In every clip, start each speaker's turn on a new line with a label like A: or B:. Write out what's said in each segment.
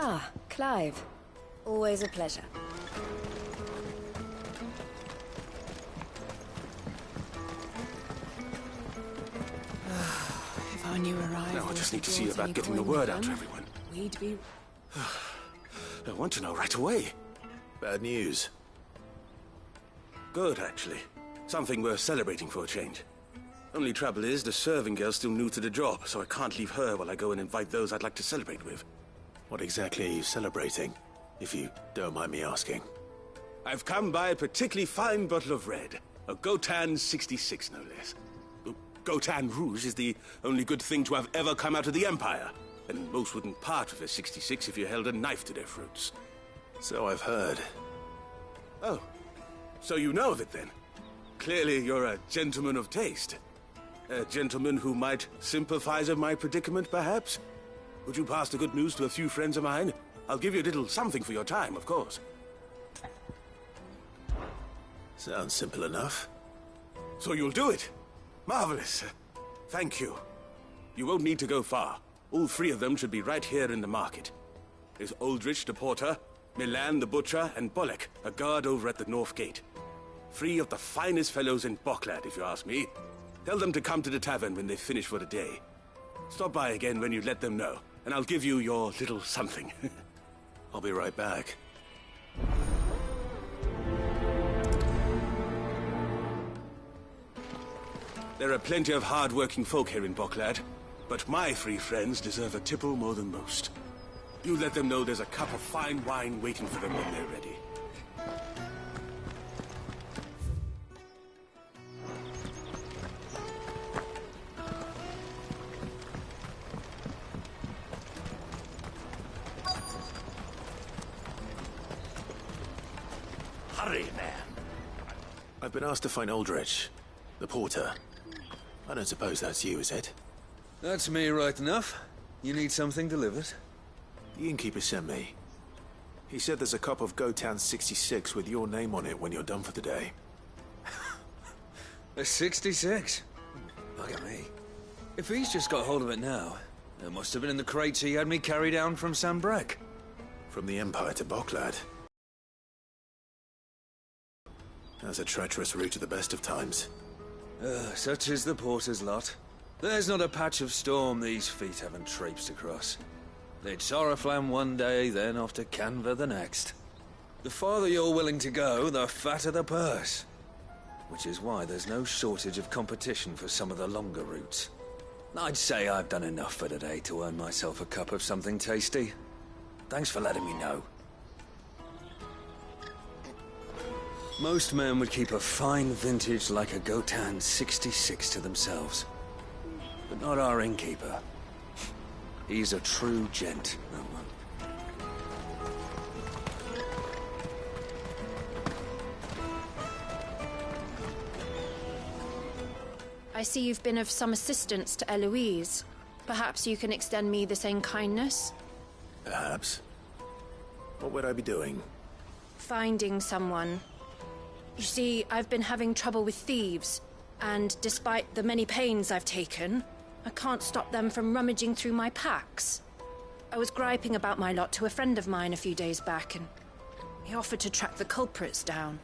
A: Ah, Clive. Always a pleasure.
B: If I knew arrived...
C: Now I just need to see about getting the word out to everyone.
B: We'd be...
C: I want to know right away.
D: Bad news.
C: Good, actually. Something worth celebrating for a change. Only trouble is, the serving girl's still new to the job, so I can't leave her while I go and invite those I'd like to celebrate with.
D: What exactly are you celebrating, if you don't mind me asking?
C: I've come by a particularly fine bottle of red. A Gotan 66, no less. Gotan Rouge is the only good thing to have ever come out of the Empire. And most wouldn't part with a 66 if you held a knife to their throats.
D: So I've heard.
C: Oh, so you know of it then? Clearly you're a gentleman of taste. A gentleman who might sympathize with my predicament, perhaps? Would you pass the good news to a few friends of mine? I'll give you a little something for your time, of course.
D: Sounds simple enough.
C: So you'll do it? Marvelous. Thank you. You won't need to go far. All three of them should be right here in the market. There's Aldrich the porter, Milan the butcher, and Bolek, a guard over at the north gate. Three of the finest fellows in Boklad, if you ask me. Tell them to come to the tavern when they finish for the day. Stop by again when you let them know, and I'll give you your little something.
D: I'll be right back.
C: There are plenty of hard-working folk here in Boklad, but my three friends deserve a tipple more than most. You let them know there's a cup of fine wine waiting for them when they're ready.
E: Hurry, man.
D: I've been asked to find Aldrich, the porter. I don't suppose that's you, is it?
F: That's me right enough. You need something delivered?
D: The innkeeper sent me. He said there's a cup of Gotan 66 with your name on it when you're done for the day.
F: A 66? Look at me. If he's just got hold of it now, it must have been in the crates he had me carry down from Sambrek.
D: From the Empire to Boklad. That's a treacherous route at the best of times.
F: Such is the porter's lot. There's not a patch of storm these feet haven't traipsed across. It's Oriflamme one day, then off to Canva the next. The farther you're willing to go, the fatter the purse. Which is why there's no shortage of competition for some of the longer routes. I'd say I've done enough for today to earn myself a cup of something tasty. Thanks for letting me know. Most men would keep a fine vintage like a Gotan 66 to themselves. But not our innkeeper. He's a true gent, that one.
A: I see you've been of some assistance to Eloise. Perhaps you can extend me the same kindness?
D: Perhaps. What would I be doing?
A: Finding someone. You see, I've been having trouble with thieves, and despite the many pains I've taken, I can't stop them from rummaging through my packs. I was griping about my lot to a friend of mine a few days back, and he offered to track the culprits down.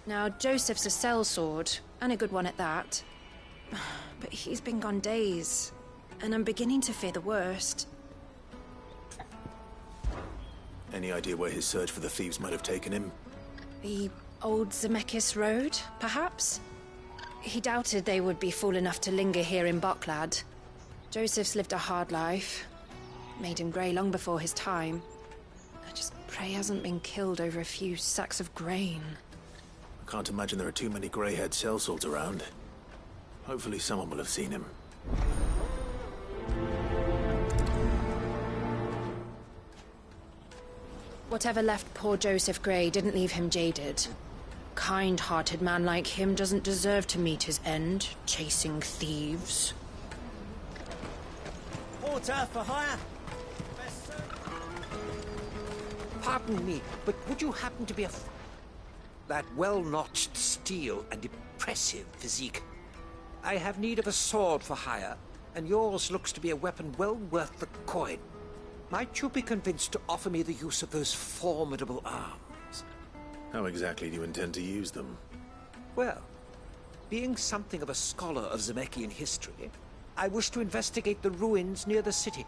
A: Now, Joseph's a sellsword, and a good one at that. But he's been gone days, and I'm beginning to fear the worst.
D: Any idea where his search for the thieves might have taken him?
A: The old Zemeckis Road, perhaps? He doubted they would be fool enough to linger here in Boklad. Joseph's lived a hard life. Made him grey long before his time. I just pray he hasn't been killed over a few sacks of grain.
D: I can't imagine there are too many grey-haired sellswords around. Hopefully someone will have seen him.
A: Whatever left poor Joseph Grey didn't leave him jaded. Kind-hearted man like him doesn't deserve to meet his end, chasing thieves.
E: Porter for hire. Pardon me, but would you happen to be that well-notched steel and impressive physique? I have need of a sword for hire, and yours looks to be a weapon well worth the coin. Might you be convinced to offer me the use of those formidable arms?
D: How exactly do you intend to use them?
E: Well, being something of a scholar of Zemeckis history, I wish to investigate the ruins near the city.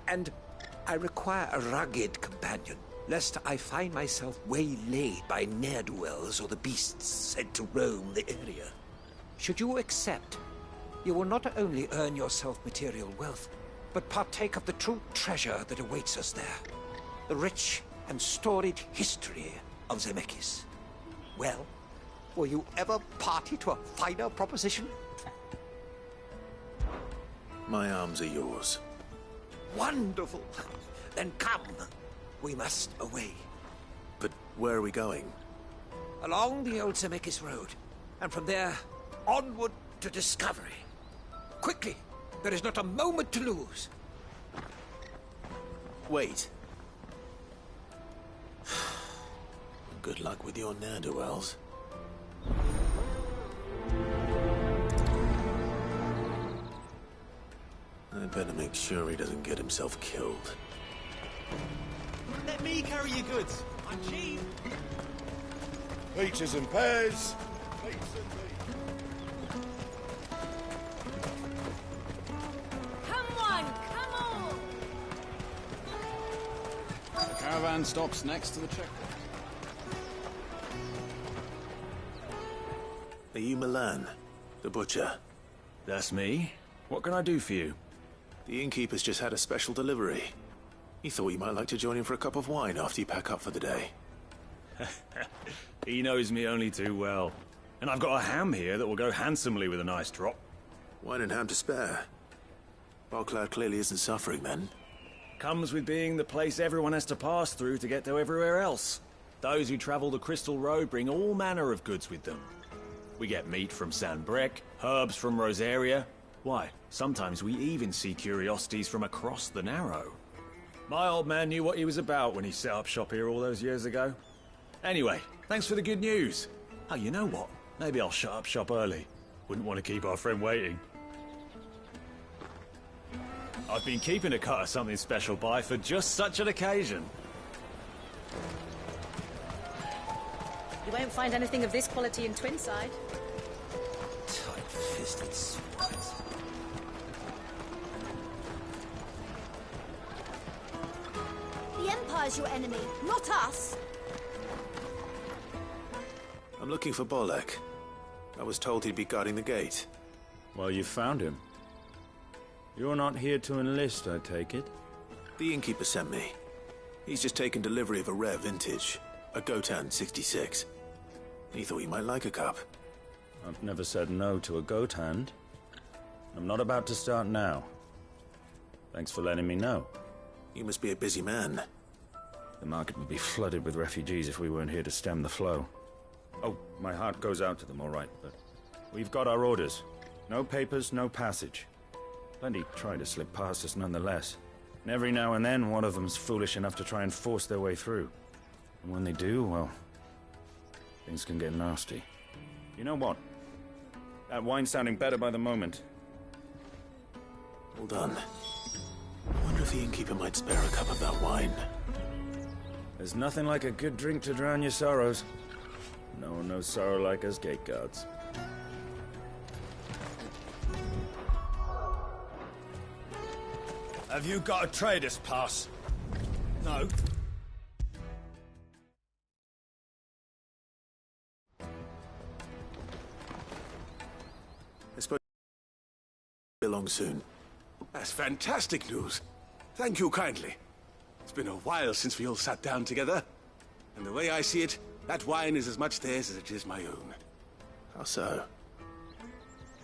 E: And I require a rugged companion, lest I find myself waylaid by ne'er-do-wells or the beasts said to roam the area. Should you accept, you will not only earn yourself material wealth, but partake of the true treasure that awaits us there. The rich and storied history of Zemeckis. Well, will you ever party to a finer proposition?
D: My arms are yours.
E: Wonderful! Then come. We must away.
D: But where are we going?
E: Along the old Zemeckis Road, and from there, onward to discovery. Quickly! There is not a moment to lose.
D: Wait. Good luck with your ne'er-do-wells. I'd better make sure he doesn't get himself killed.
B: Let me carry your goods. I'm cheap.
G: Peaches and pears.
H: Come on, come on!
I: The caravan stops next to the checkpoint.
D: Are you Milan, the butcher?
F: That's me. What can I do for you?
D: The innkeeper's just had a special delivery. He thought you might like to join him for a cup of wine after you pack up for the day.
J: He knows me only too well. And I've got a ham here that will go handsomely with a nice drop.
D: Wine and ham to spare. Bogcloud clearly isn't suffering then.
J: Comes with being the place everyone has to pass through to get to everywhere else. Those who travel the Crystal Road bring all manner of goods with them. We get meat from San Brec, herbs from Rosaria. Why, sometimes we even see curiosities from across the Narrow. My old man knew what he was about when he set up shop here all those years ago. Anyway, thanks for the good news. Oh, you know what? Maybe I'll shut up shop early. Wouldn't want to keep our friend waiting. I've been keeping a cut of something special by for just such an occasion.
H: You won't find anything of this quality in Twinside.
E: Tight-fisted swines.
H: The Empire's your enemy, not us.
D: I'm looking for Bolek. I was told he'd be guarding the gate.
K: Well, you found him. You're not here to enlist, I take it?
D: The innkeeper sent me. He's just taken delivery of a rare vintage, a Gotan 66. He thought you might like a cup.
K: I've never said no to a goat hand. I'm not about to start now. Thanks for letting me know.
D: You must be a busy man.
K: The market would be flooded with refugees if we weren't here to stem the flow. Oh, my heart goes out to them, all right, but we've got our orders. No papers, no passage. Plenty try to slip past us nonetheless. And every now and then, one of them's foolish enough to try and force their way through. And when they do, well, things can get nasty. You know what? That wine's sounding better by the moment.
D: Hold on. I wonder if the innkeeper might spare a cup of that wine.
K: There's nothing like a good drink to drown your sorrows. No one knows sorrow like us gate guards.
J: Have you got a trader's pass? No.
D: I suppose you'll be along soon.
C: That's fantastic news. Thank you kindly. It's been a while since we all sat down together. And the way I see it, that wine is as much theirs as it is my own.
D: How so?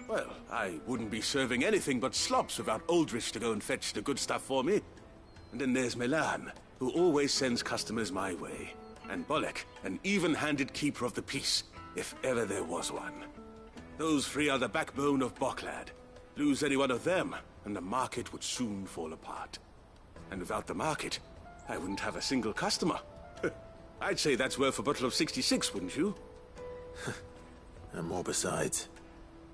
C: Well, I wouldn't be serving anything but slops without Aldrich to go and fetch the good stuff for me. And then there's Milan, who always sends customers my way. And Bolek, an even-handed keeper of the peace, if ever there was one. Those three are the backbone of Bogcloud. Lose any one of them, and the market would soon fall apart. And without the market, I wouldn't have a single customer. I'd say that's worth a bottle of 66, wouldn't you?
D: And more besides.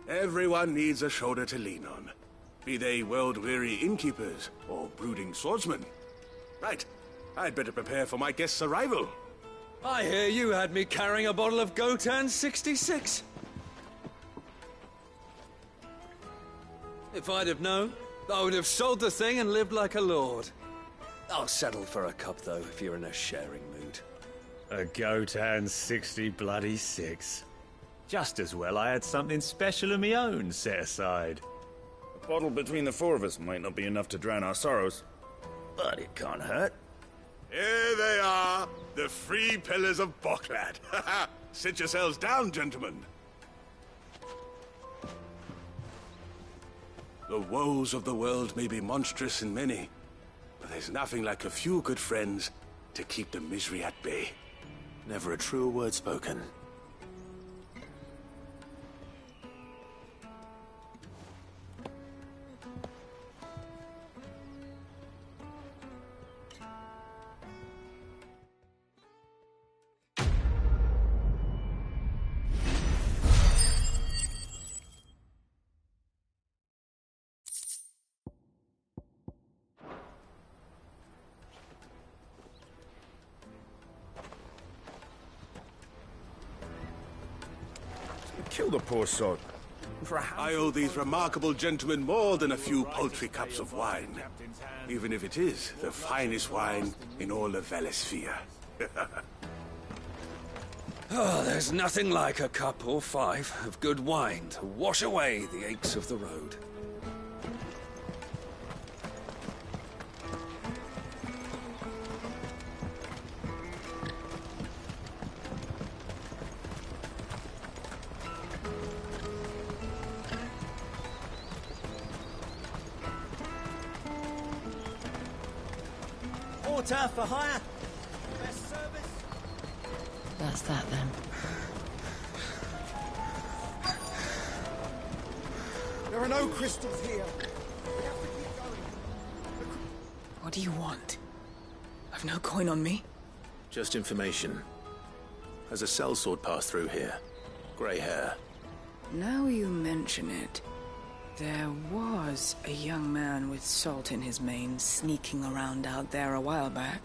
C: Everyone needs a shoulder to lean on. Be they world-weary innkeepers or brooding swordsmen. Right. I'd better prepare for my guest's arrival.
F: I hear you had me carrying a bottle of Gotan 66. If I'd have known, I would have sold the thing and lived like a lord. I'll settle for a cup, though, if you're in a sharing mood.
J: A Gotan 60 bloody 6. Just as well I had something special of my own set aside.
K: A bottle between the four of us might not be enough to drown our sorrows, but it can't hurt.
C: Here they are, the free pillars of Boklad. Sit yourselves down, gentlemen. The woes of the world may be monstrous and many, but there's nothing like a few good friends to keep the misery at bay.
D: Never a truer word spoken.
K: Kill the poor sod.
C: I owe these remarkable gentlemen more than a few paltry cups of wine, even if it is the finest wine in all of Valisphere.
F: Oh, there's nothing like a cup or 5 of good wine to wash away the aches of the road.
B: Porter for hire. Best service.
A: That's that then.
B: There are no crystals here. We have to keep going.
G: What do you want? I've no coin on me.
D: Just information. Has a sellsword passed through here? Grey hair.
G: Now you mention it. There was a young man with salt in his mane sneaking around out there a while back.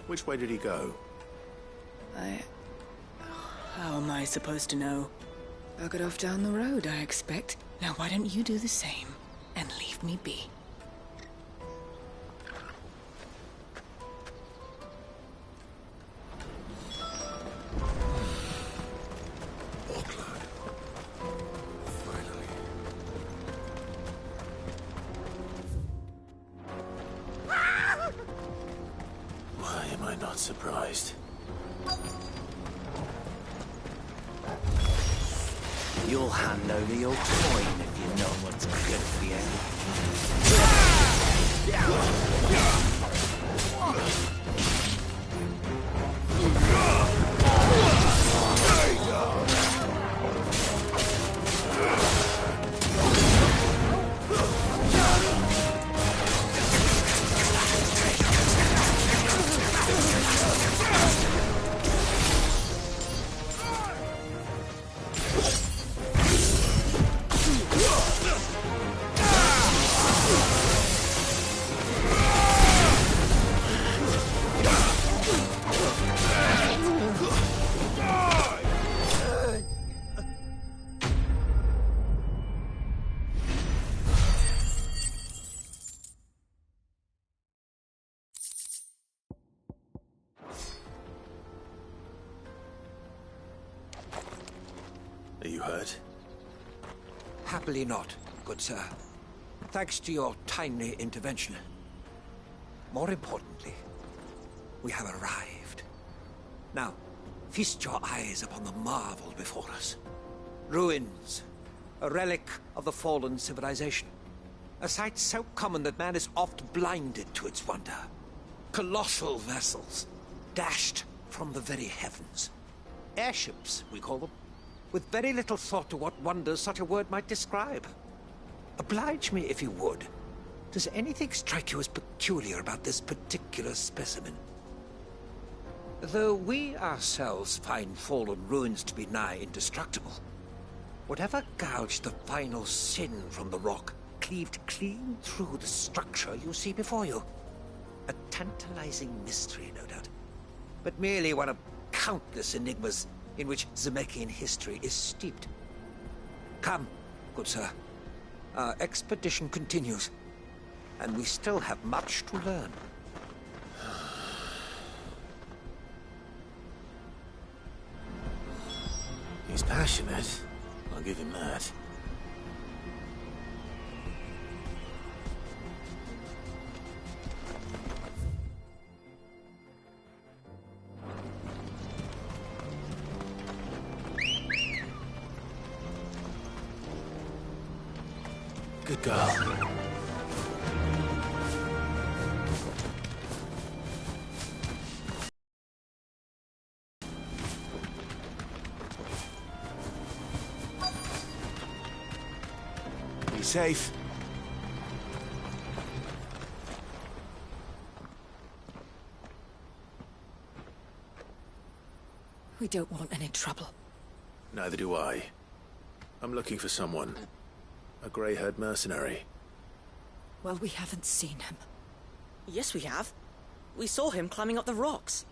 D: Which way did he go?
G: How am I supposed to know? I got off down the road, I expect. Now why don't you do the same and leave me be?
D: Why am I not surprised?
L: You'll hand over your coin if you know what's good for
D: Are you hurt?
E: Happily not, good sir. Thanks to your timely intervention. More importantly, we have arrived. Now, feast your eyes upon the marvel before us. Ruins, a relic of the fallen civilization. A sight so common that man is oft blinded to its wonder. Colossal vessels, dashed from the very heavens. Airships, we call them, with very little thought to what wonders such a word might describe. Oblige me if you would. Does anything strike you as peculiar about this particular specimen? Though we ourselves find fallen ruins to be nigh indestructible, whatever gouged the final sin from the rock cleaved clean through the structure you see before you. A tantalizing mystery, no doubt, but merely one of countless enigmas in which Zemeckien history is steeped. Come, good sir. Our expedition continues, and we still have much to learn.
D: He's passionate. I'll give him that. Good girl. Be safe.
A: We don't want any trouble.
D: Neither do I. I'm looking for someone. A grey-haired mercenary.
A: Well, we haven't seen him.
H: Yes, we have. We saw him climbing up the rocks.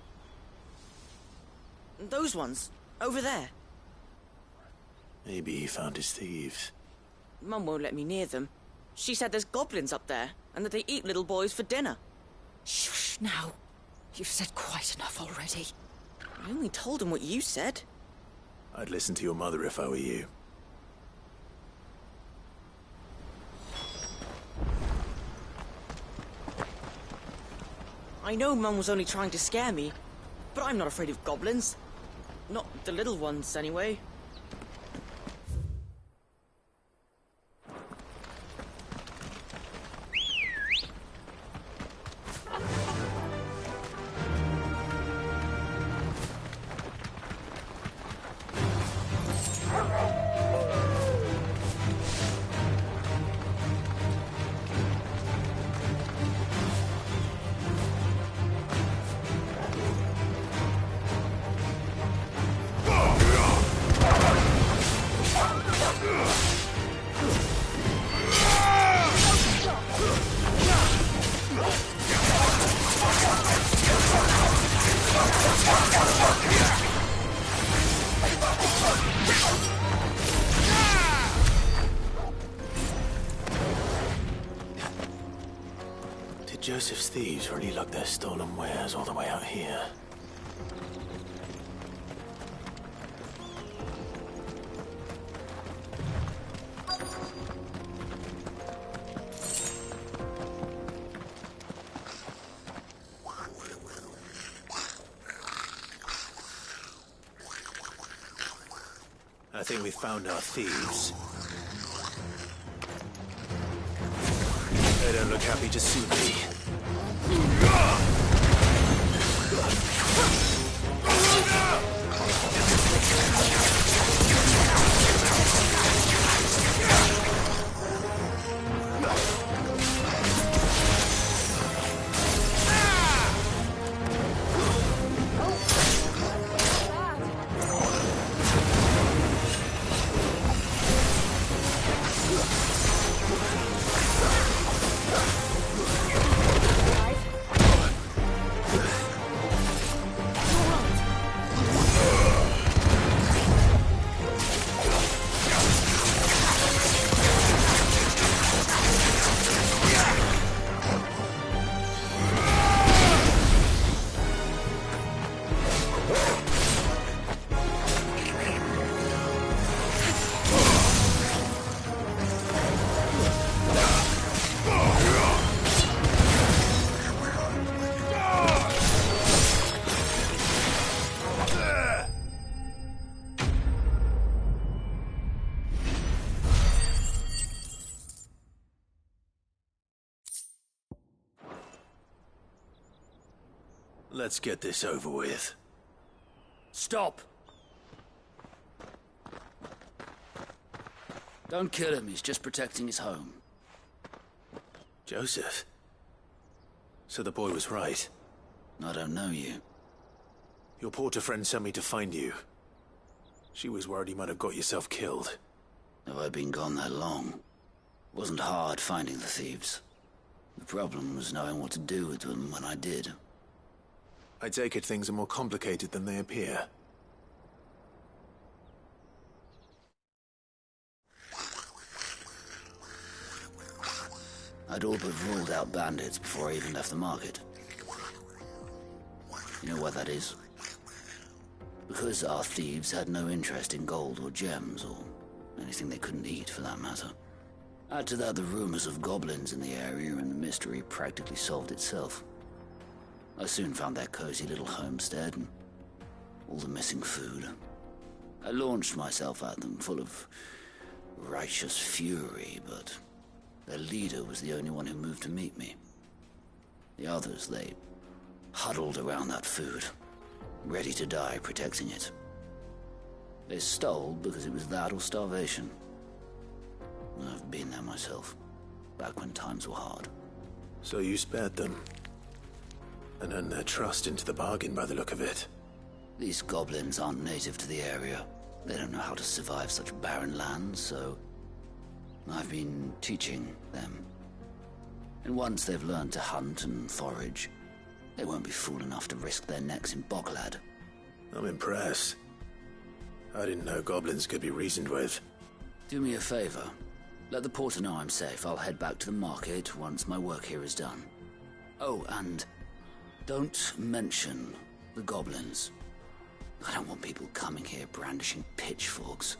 H: Those ones, over there.
D: Maybe he found his thieves.
H: Mum won't let me near them. She said there's goblins up there, and that they eat little boys for dinner.
A: Shush, now. You've said quite enough already.
H: I only told him what you said.
D: I'd listen to your mother if I were you.
H: I know Mum was only trying to scare me, but I'm not afraid of goblins. Not the little ones, anyway.
D: Did Joseph's thieves really lug their stolen wares all the way out here? I think we found our thieves. They don't look happy to see me. Let's get this over with.
M: Stop! Don't kill him, he's just protecting his home.
D: Joseph? So the boy was right.
M: I don't know you.
D: Your porter friend sent me to find you. She was worried you might have got yourself killed.
M: Have I been gone that long? Wasn't hard finding the thieves. The problem was knowing what to do with them when I did.
D: I take it things are more complicated than they appear.
M: I'd all but ruled out bandits before I even left the market. You know why that is? Because our thieves had no interest in gold or gems, or anything they couldn't eat for that matter. Add to that the rumors of goblins in the area, and the mystery practically solved itself. I soon found their cozy little homestead and all the missing food. I launched myself at them, full of righteous fury, but their leader was the only one who moved to meet me. The others, they huddled around that food, ready to die protecting it. They stole because it was that or starvation. I've been there myself, back when times were hard.
D: So you spared them, and earned their trust into the bargain by the look of it.
M: These goblins aren't native to the area. They don't know how to survive such barren lands, so I've been teaching them. And once they've learned to hunt and forage, they won't be fool enough to risk their necks in Bocklad.
D: I'm impressed. I didn't know goblins could be reasoned with.
M: Do me a favor. Let the porter know I'm safe. I'll head back to the market once my work here is done. Oh, and don't mention the goblins. I don't want people coming here brandishing pitchforks.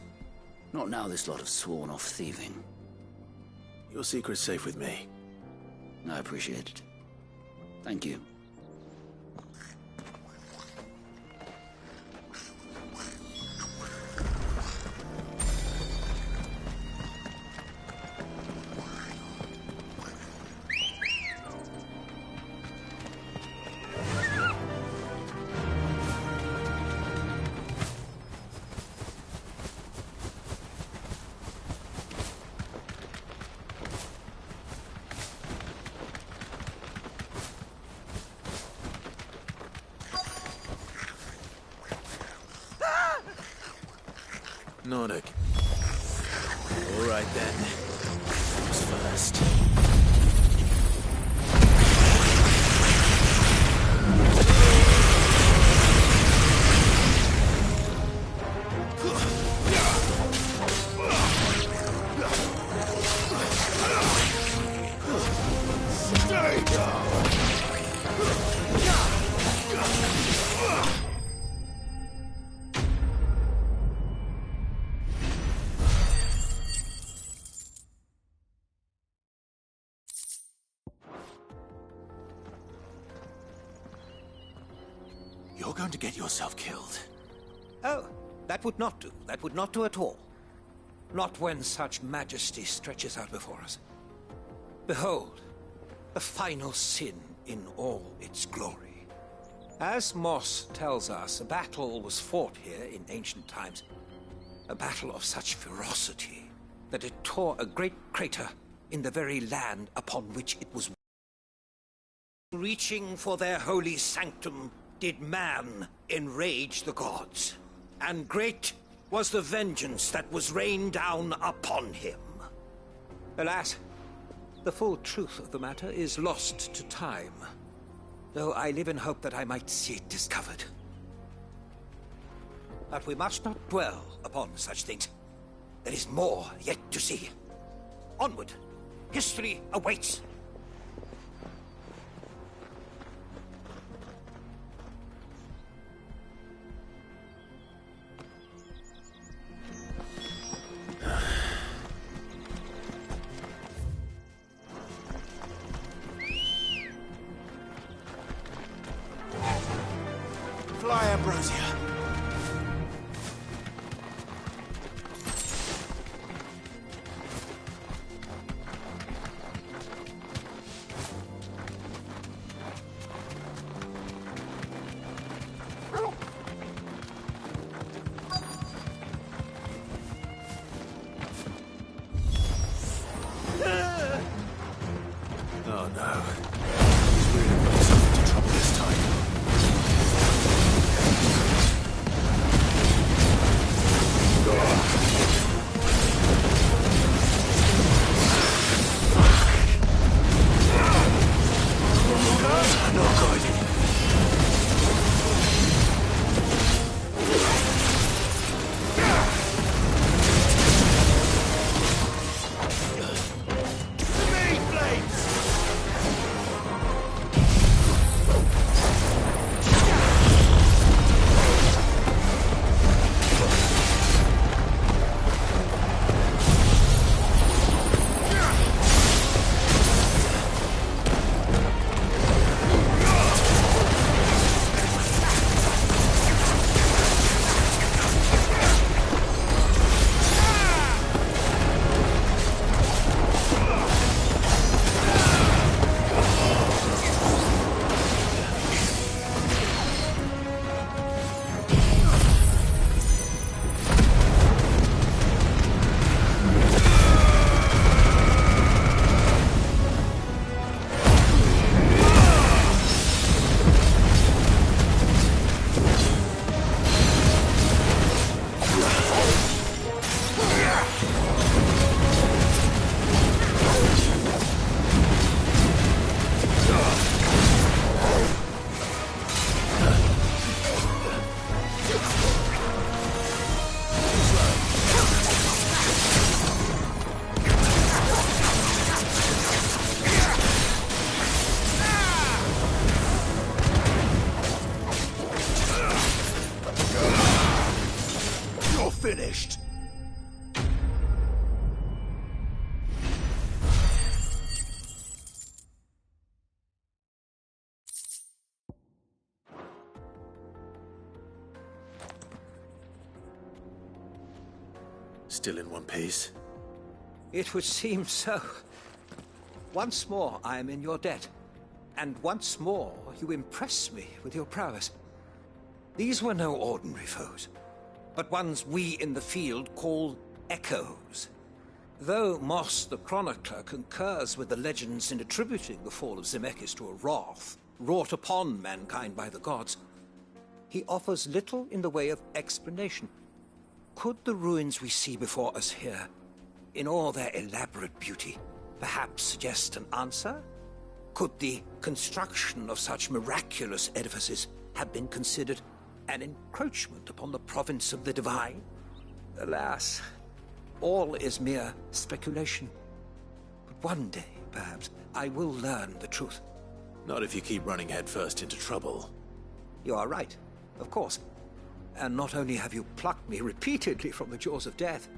M: Not now this lot have sworn off thieving.
D: Your secret's safe with me.
M: I appreciate it. Thank you.
D: Nordic. All right then. Who's first? You're going to get yourself killed.
E: Oh, that would not do. That would not do at all. Not when such majesty stretches out before us. Behold, the final sin in all its glory. As Moss tells us, a battle was fought here in ancient times. A battle of such ferocity that it tore a great crater in the very land upon which it was. Reaching for their holy sanctum, did man enrage the gods, and great was the vengeance that was rained down upon him. Alas, the full truth of the matter is lost to time, though I live in hope that I might see it discovered. But we must not dwell upon such things. There is more yet to see. Onward! History awaits!
B: Fly, Ambrosia.
D: Still in one piece?
E: It would seem so. Once more, I am in your debt. And once more, you impress me with your prowess. These were no ordinary foes, but ones we in the field call echoes. Though Moss the Chronicler concurs with the legends in attributing the fall of Zemeckis to a wrath wrought upon mankind by the gods, he offers little in the way of explanation. Could the ruins we see before us here, in all their elaborate beauty, perhaps suggest an answer? Could the construction of such miraculous edifices have been considered an encroachment upon the province of the divine? Alas, all is mere speculation. But one day, perhaps, I will learn the truth.
D: Not if you keep running headfirst into trouble.
E: You are right, of course. And not only have you plucked me repeatedly from the jaws of death,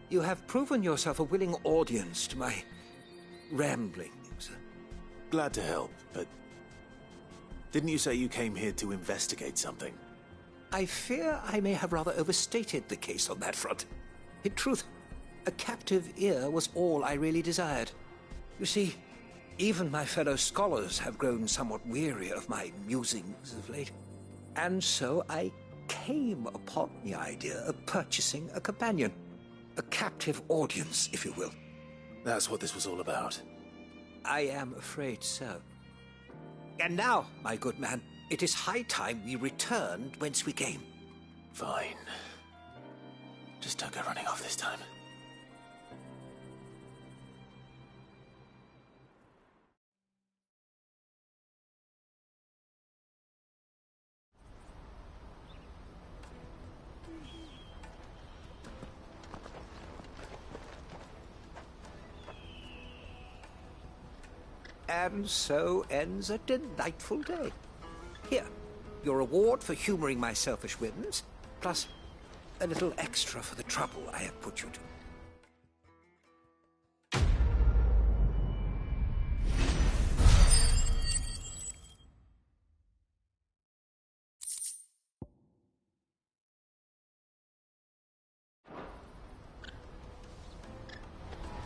E: you have proven yourself a willing audience to my ramblings.
D: Glad to help, but didn't you say you came here to investigate something?
E: I fear I may have rather overstated the case on that front. In truth, a captive ear was all I really desired. You see, even my fellow scholars have grown somewhat weary of my musings of late. And so I came upon the idea of purchasing a companion. A captive audience, if you will.
D: That's what this was all about.
E: I am afraid so. And now, my good man, it is high time we returned whence we came.
D: Fine. Just don't go running off this time.
E: And so ends a delightful day. Here, your reward for humoring my selfish whims, plus a little extra for the trouble I have put you to.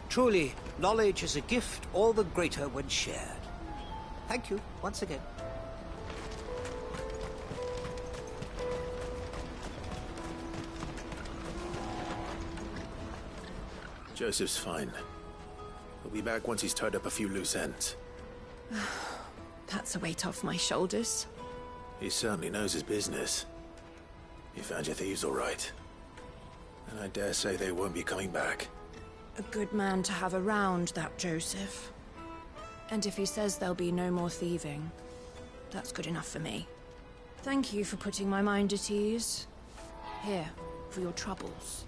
E: Truly, knowledge is a gift all the greater when shared. Thank you once again.
D: Joseph's fine. He'll be back once he's tied up a few loose ends.
A: That's a weight off my shoulders.
D: He certainly knows his business. You found your thieves all right. And I dare say they won't be coming back.
A: A good man to have around, that Joseph. And if he says there'll be no more thieving, that's good enough for me. Thank you for putting my mind at ease. Here, for your troubles.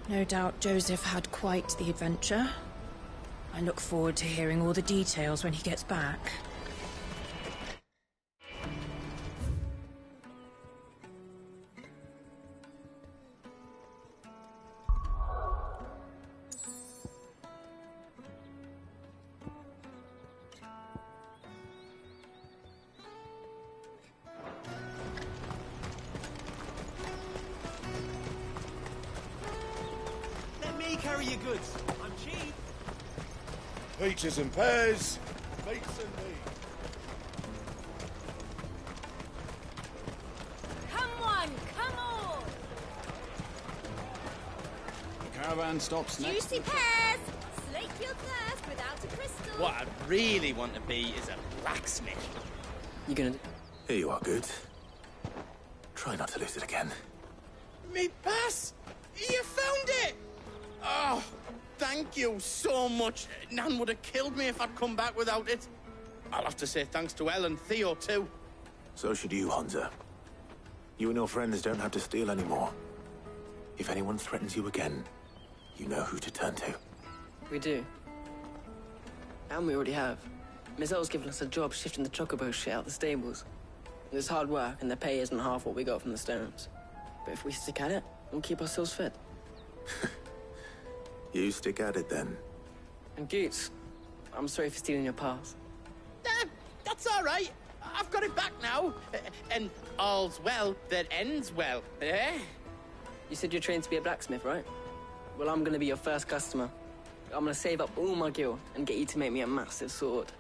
A: No doubt Joseph had quite the adventure. I look forward to hearing all the details when he gets back.
B: Carry your goods. I'm cheap.
N: Peaches and pears, meats and meat.
O: Come on, come on!
I: The caravan stops next.
O: Juicy pears! Slake your thirst without a crystal.
L: What I really want to be is a blacksmith.
H: You gonna...
D: Here you are, good. Try not to lose it again.
P: Me pass! You found it! Oh, thank you so much. Nan would have killed me if I'd come back without it. I'll have to say thanks to Elle and Theo, too.
D: So should you, Hunter. You and your friends don't have to steal anymore. If anyone threatens you again, you know who to turn to.
H: We do. And we already have. Miss Elle's given us a job shifting the chocobo shit out the stables. It's hard work, and the pay isn't half what we got from the stones. But if we stick at it, we'll keep ourselves fit.
D: You stick at it then.
H: And Goots, I'm sorry for stealing your pass.
P: That's all right. I've got it back now. And all's well that ends well, eh?
H: You said you're trained to be a blacksmith, right? Well, I'm gonna be your first customer. I'm gonna save up all my gil and get you to make me a massive sword.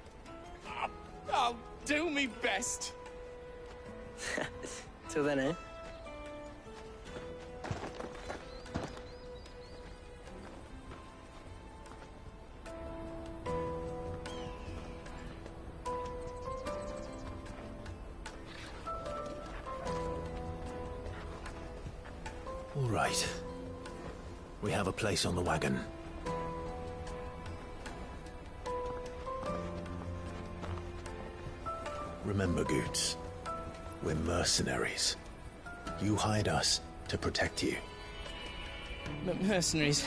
P: I'll do me best.
H: Till then, eh?
D: All right. We have a place on the wagon. Remember, Goots, we're mercenaries. You hired us to protect you.
P: Mercenaries.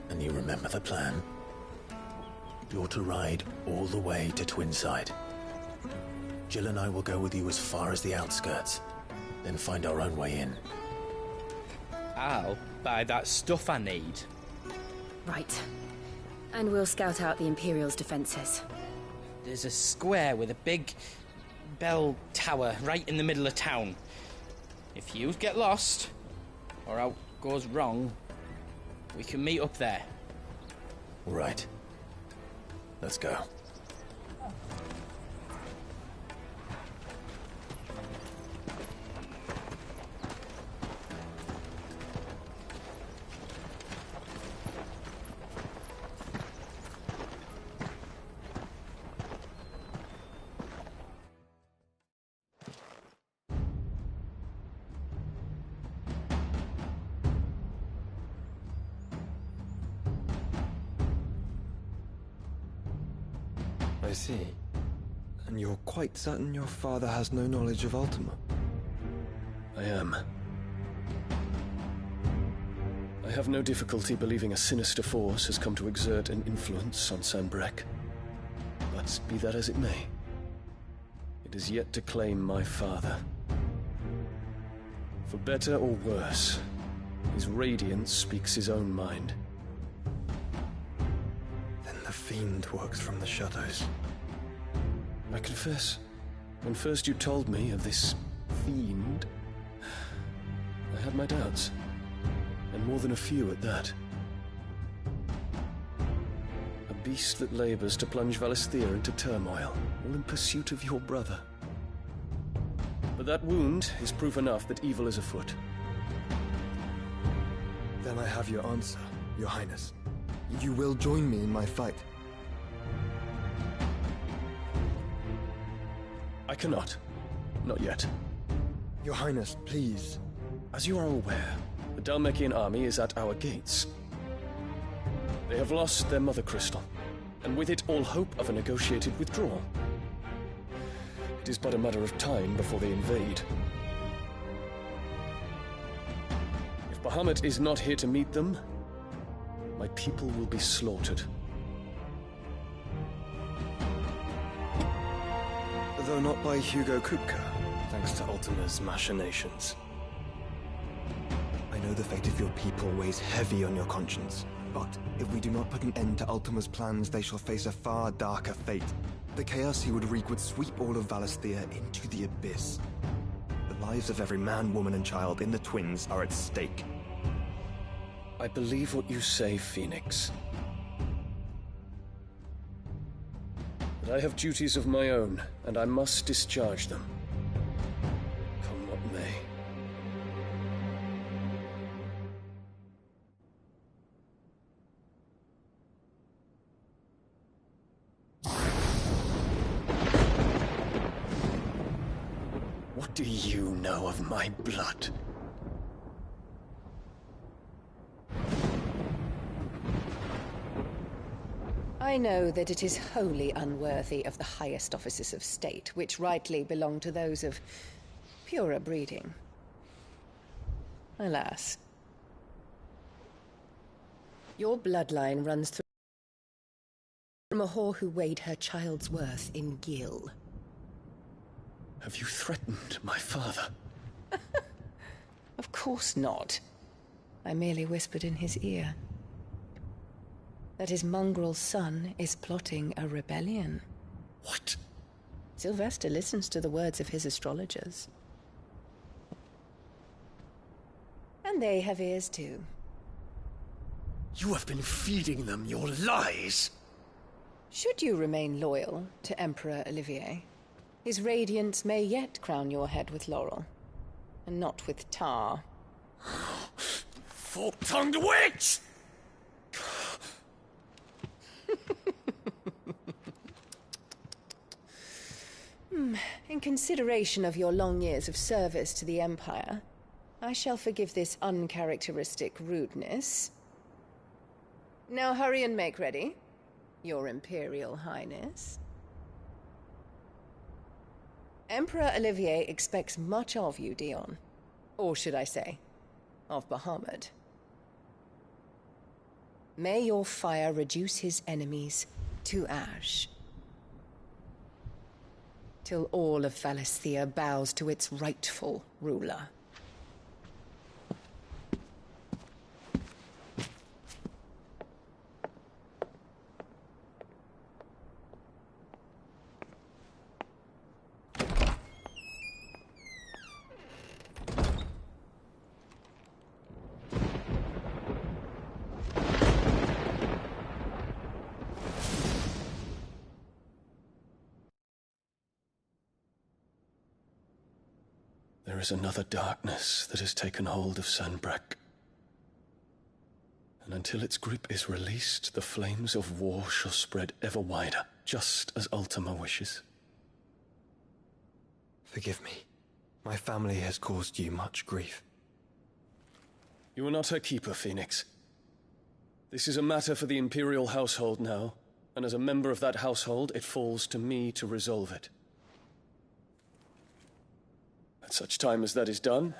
D: And you remember the plan? You're to ride all the way to Twinside. Jill and I will go with you as far as the outskirts, then find our own way in.
Q: I'll buy that stuff I need.
R: Right. And we'll scout out the Imperial's defenses.
Q: There's a square with a big bell tower right in the middle of town. If you get lost, or out goes wrong, we can meet up there.
D: All right. Let's go.
S: I see. And you're quite certain your father has no knowledge of Ultima?
T: I am. I have no difficulty believing a sinister force has come to exert an influence on Sanbreque. But be that as it may, it is yet to claim my father. For better or worse, his radiance speaks his own mind.
S: Then the fiend works from the shadows.
T: I confess, when first you told me of this fiend, I had my doubts, and more than a few at that. A beast that labors to plunge Valisthea into turmoil, all in pursuit of your brother. But that wound is proof enough that evil is afoot.
S: Then I have your answer, Your Highness. You will join me in my fight.
T: I cannot. Not yet.
S: Your Highness, please.
T: As you are aware, the Dhalmekian army is at our gates. They have lost their mother crystal, and with it all hope of a negotiated withdrawal. It is but a matter of time before they invade. If Bahamut is not here to meet them, my people will be slaughtered.
S: Though not by Hugo Kupka, thanks to Ultima's machinations. I know the fate of your people weighs heavy on your conscience, but if we do not put an end to Ultima's plans, they shall face a far darker fate. The chaos he would wreak would sweep all of Valisthea into the abyss. The lives of every man, woman, and child in the Twins are at stake.
T: I believe what you say, Phoenix. But I have duties of my own, and I must discharge them. Come what may. What do you know of my blood?
U: I know that it is wholly unworthy of the highest offices of state, which rightly belong to those of purer breeding. Alas. Your bloodline runs through from a whore who weighed her child's worth in gil.
T: Have you threatened my father?
U: Of course not. I merely whispered in his ear that his mongrel son is plotting a rebellion.
T: What?
U: Sylvester listens to the words of his astrologers. And they have ears too.
T: You have been feeding them your lies!
U: Should you remain loyal to Emperor Olivier, his radiance may yet crown your head with laurel, and not with tar.
T: Fork-tongued witch!
U: In consideration of your long years of service to the Empire, I shall forgive this uncharacteristic rudeness. Now hurry and make ready, Your Imperial Highness. Emperor Olivier expects much of you, Dion. Or should I say, of Bahamut. May your fire reduce his enemies to ash, till all of Valisthea bows to its rightful ruler.
T: There is another darkness that has taken hold of Sanbreque. And until its grip is released, the flames of war shall spread ever wider, just as Ultima wishes.
S: Forgive me. My family has caused you much grief.
T: You are not her keeper, Phoenix. This is a matter for the Imperial household now, and as a member of that household, it falls to me to resolve it. At such time as that is done,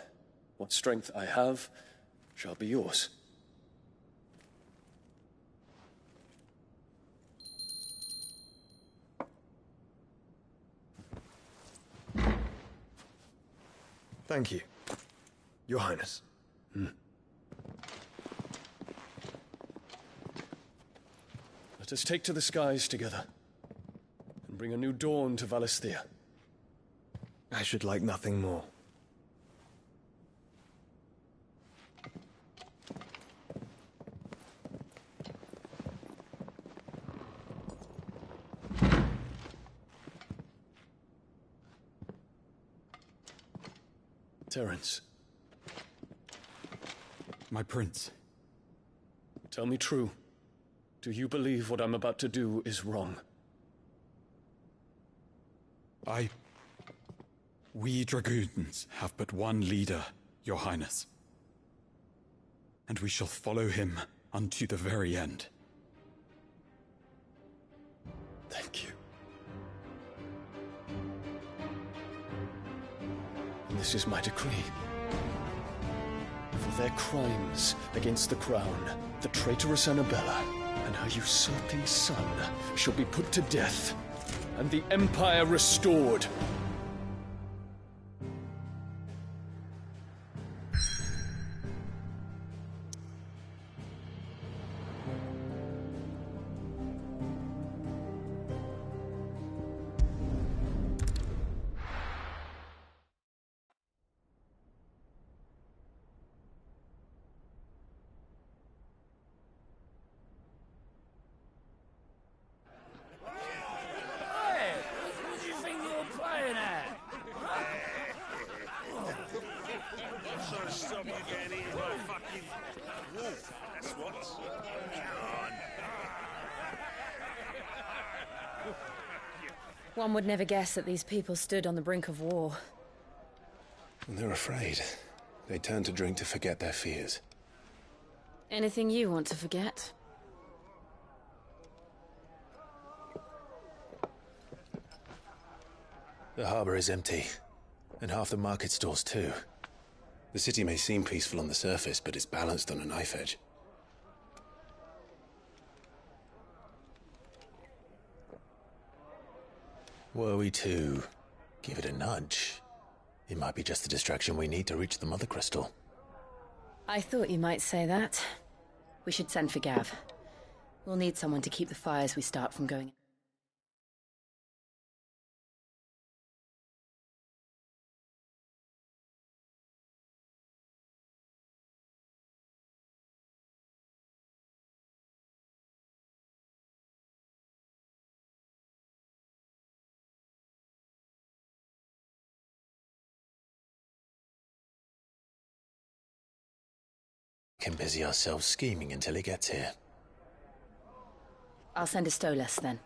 T: what strength I have shall be yours.
S: Thank you, Your Highness.
T: Let us take to the skies together, and bring a new dawn to Valisthea.
S: I should like nothing more.
T: Terence.
I: My prince.
T: Tell me true. Do you believe what I'm about to do is wrong?
I: We dragoons have but one leader, Your Highness. And we shall follow him unto the very end.
T: Thank you. And this is my decree. For their crimes against the crown, the traitorous Annabella and her usurping son shall be put to death, and the Empire restored.
R: One would never guess that these people stood on the brink of war.
D: And they're afraid. They turn to drink to forget their fears.
R: Anything you want to forget?
D: The harbor is empty, and half the market stalls too. The city may seem peaceful on the surface, but it's balanced on a knife edge. Were we to give it a nudge, it might be just the distraction we need to reach the Mother Crystal.
R: I thought you might say that. We should send for Gav. We'll need someone to keep the fires we start from going.
D: Can busy ourselves scheming until he gets here.
R: I'll send a Stolas then.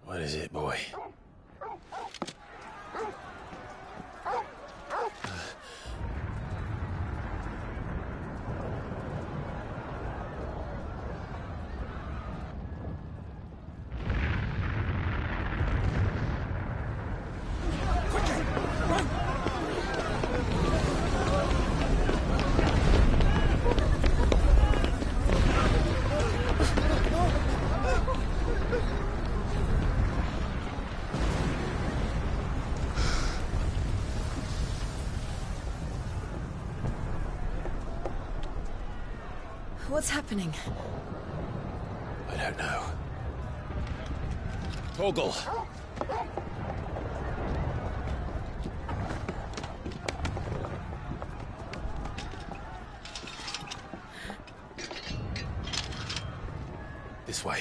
D: What is it, boy?
R: What's happening?
D: I don't know. Torgal! This way.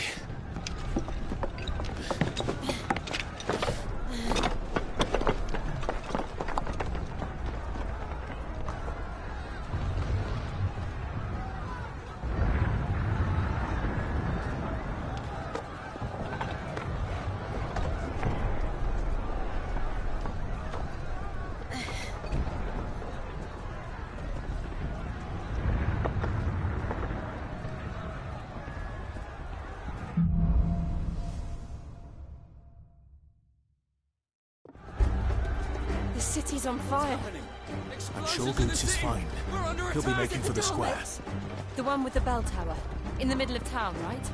A: The city's on fire.
D: I'm sure Goots is fine. He'll be making for the square.
O: The one with the bell tower. In the middle of town, right?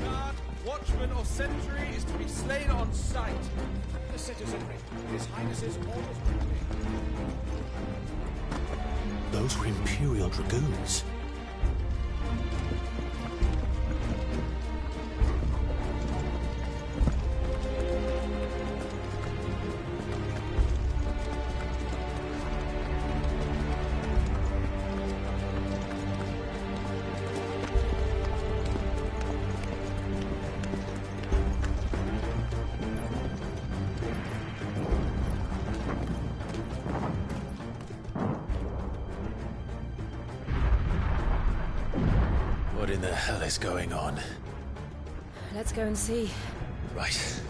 P: Guard, watchman or sentry is to be slain on sight.
B: The citizenry. His Highness's orders.
D: Those were Imperial Dragoons. What in the hell is going on?
R: Let's go and see.
D: Right.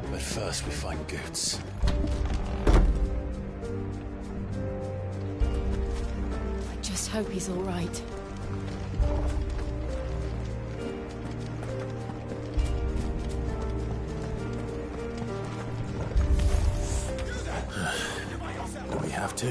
D: But first we find Goots.
R: I just hope he's all right.
D: Do we have to?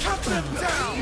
P: Cut them down!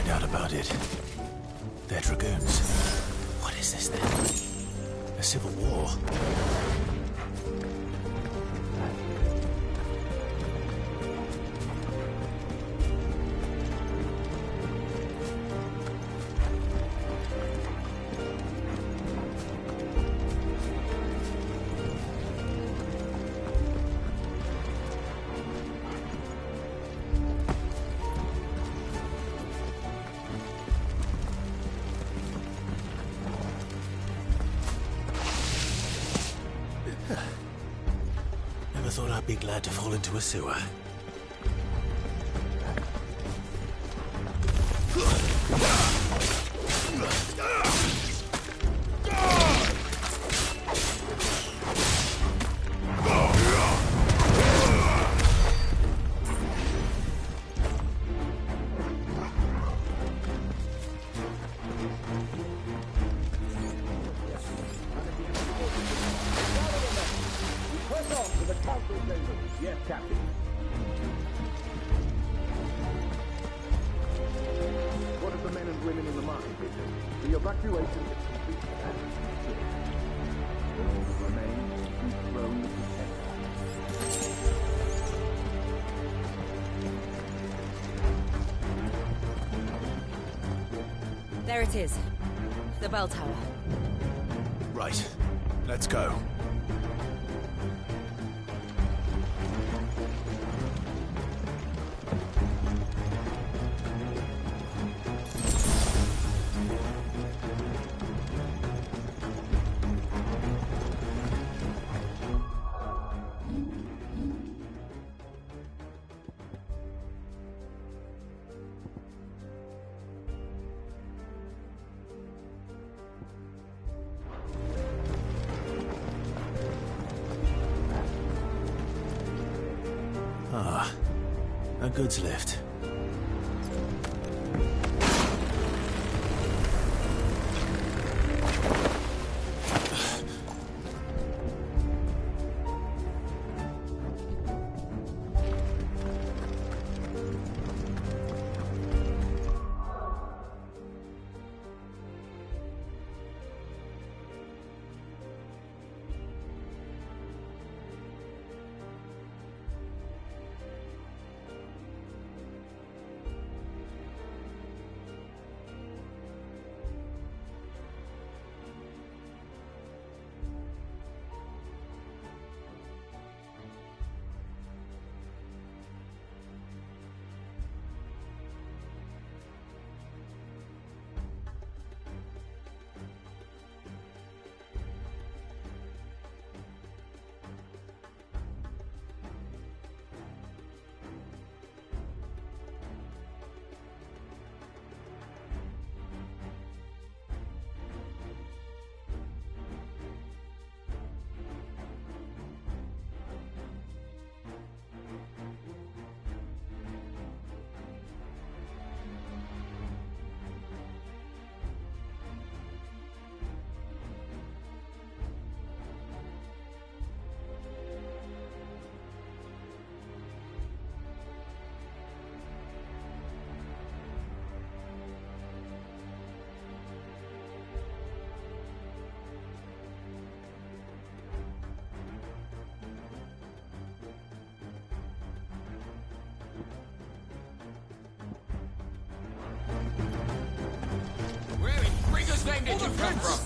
D: doubt about it. They're dragoons. What is this then? A civil war? Never thought I'd be glad to fall into a sewer.
J: Yes, Captain. What of the men and women in the market business? The evacuation is complete and secure. All that remains is to be thrown into
V: There it is. The bell tower.
D: Right. Let's go. Ah, a goods lift.
W: Whose name did you come from?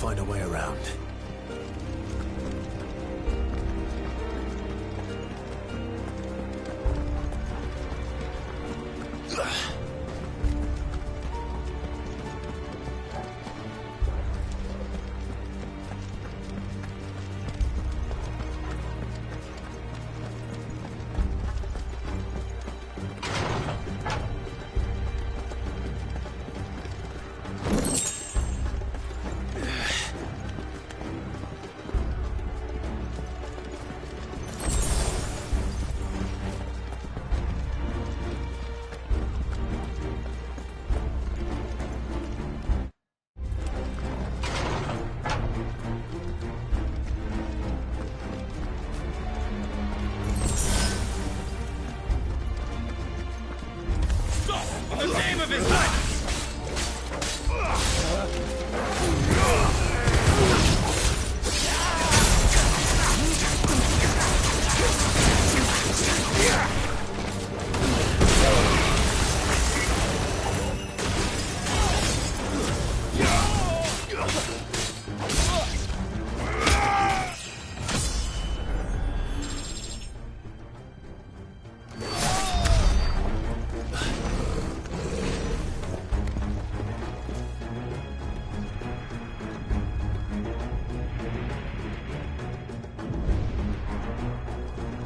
D: find a way around.
W: In the name of his life!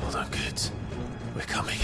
D: Hold on, kids. We're coming.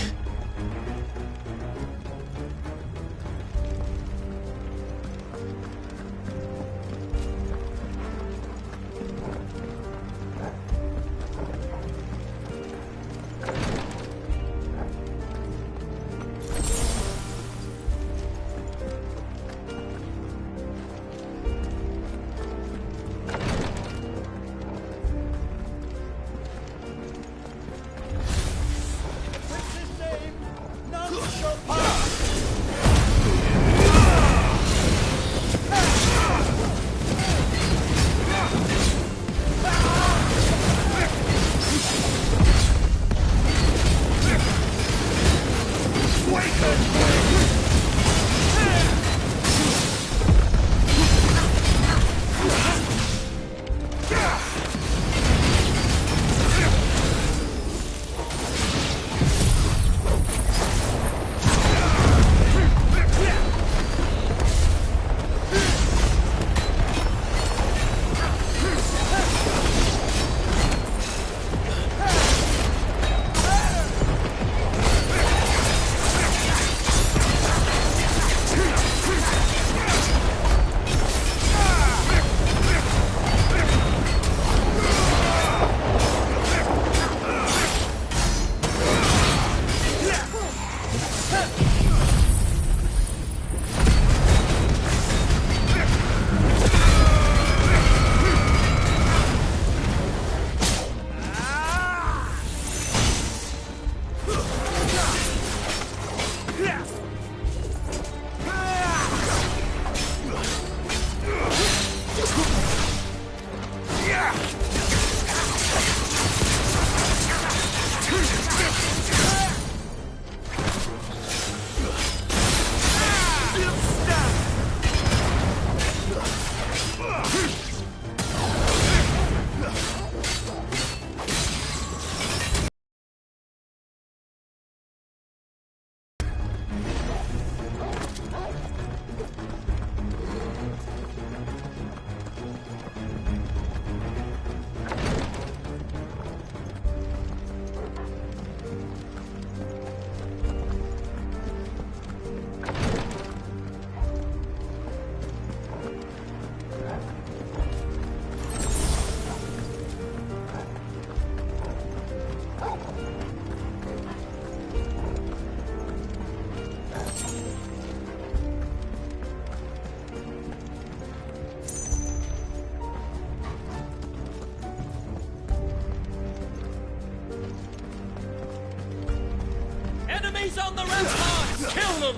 W: Enemies on the ramparts! Kill them!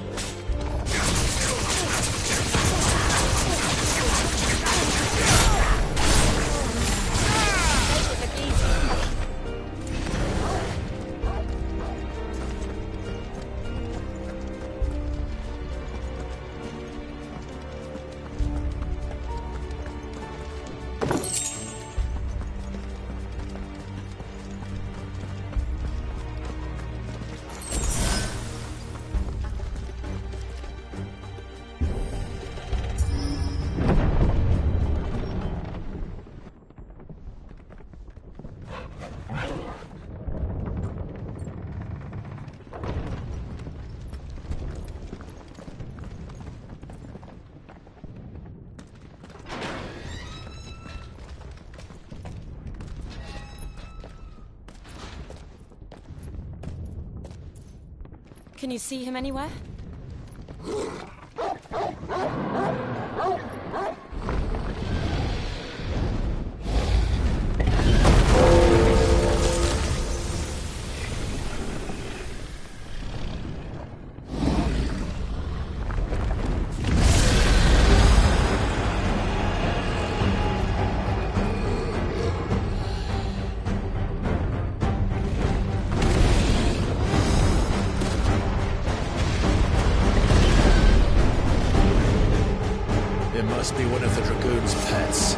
V: Can you see him anywhere?
D: It must be one of the Dragoon's pets.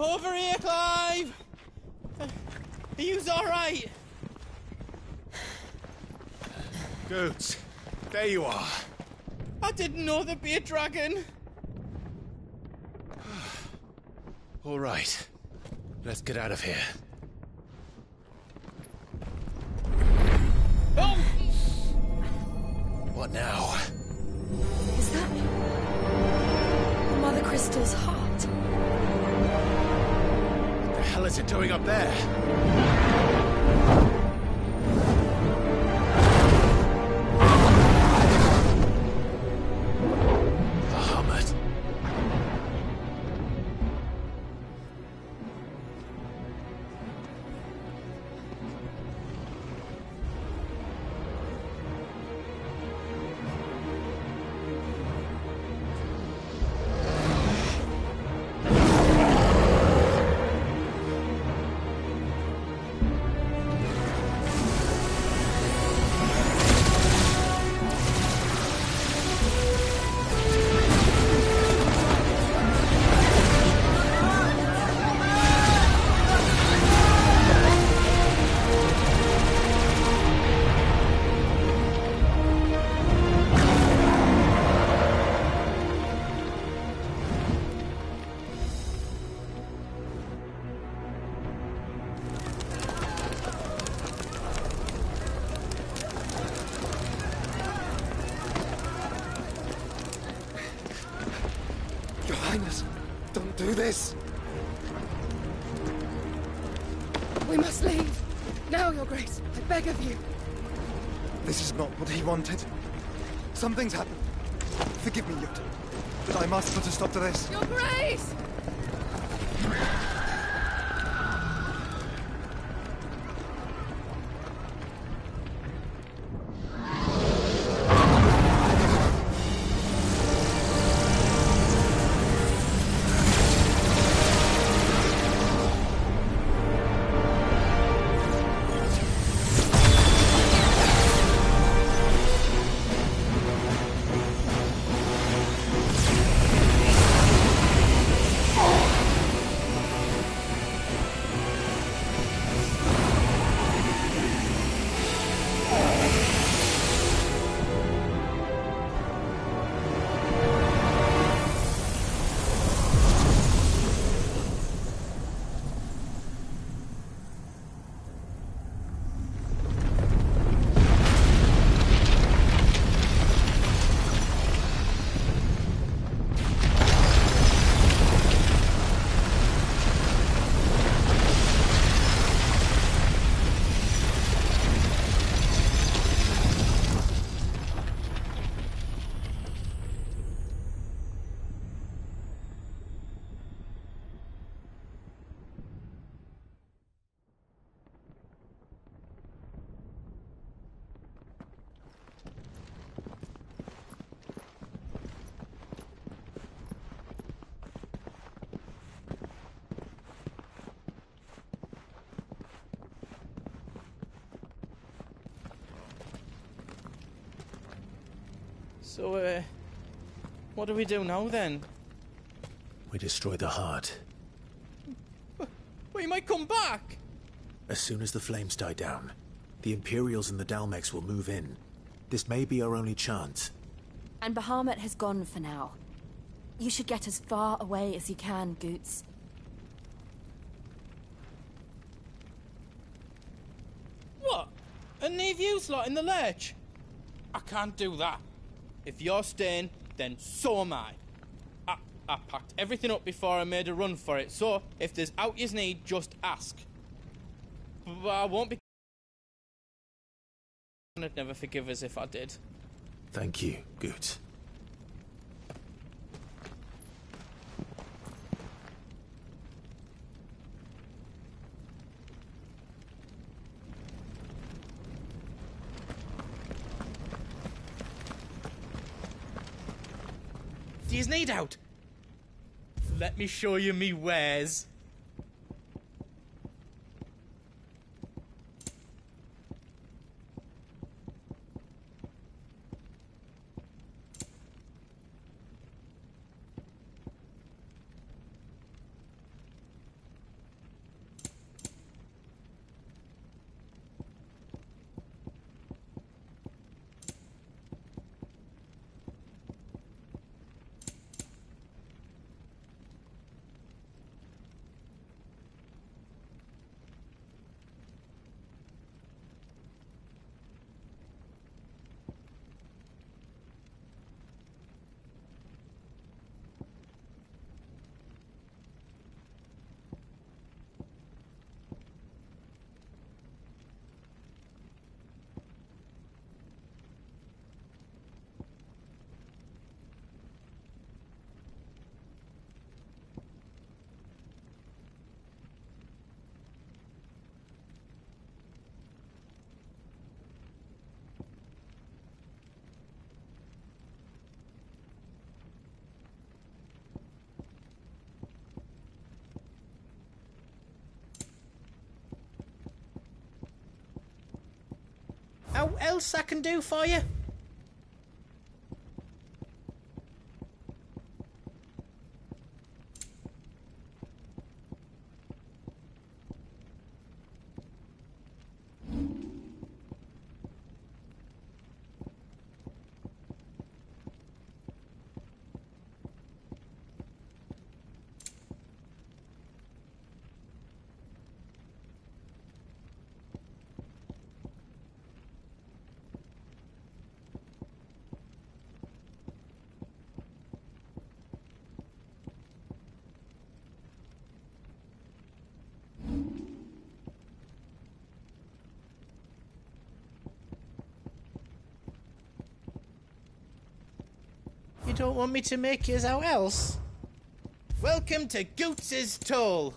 Q: Over here, Clive! Are you alright?
B: Goods, there you are.
Q: I didn't know there'd be a dragon.
D: All right. Let's get out of here.
Q: Oh!
D: What now?
R: Is that Mother Crystal's heart?
D: What the hell is it doing up there? Bahamut.
S: Your Highness, don't do this.
U: We must leave. Now, Your Grace. I beg of you.
S: This is not what he wanted. Something's happened. Forgive me, Yut, but I must put a stop to this.
U: Your Grace!
Q: So, what do we do now then?
D: We destroy the heart.
Q: Well, you might come back!
D: As soon as the flames die down, the Imperials and the Dalmex will move in. This may be our only chance.
V: And Bahamut has gone for now. You should get as far away as you can, Goots.
Q: What? And leave you lot in the lurch? I can't do that. If you're staying, then so am I. I packed everything up before I made a run for it, so if there's out you need, just ask. But I won't be... I'd never forgive us if I did.
D: Thank you, Goots.
Q: Do you need out? Let me show you me wares. Aught else I can do for you? You don't want me to make yours out else? Welcome to Goots's Toll.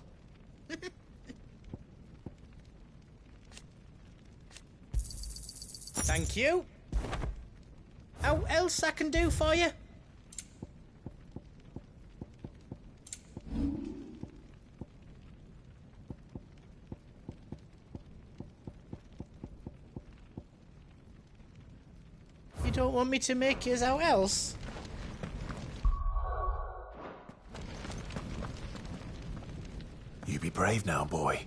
Q: Thank you. How else I can do for you? You don't want me to make yours out else?
D: You be brave now, boy.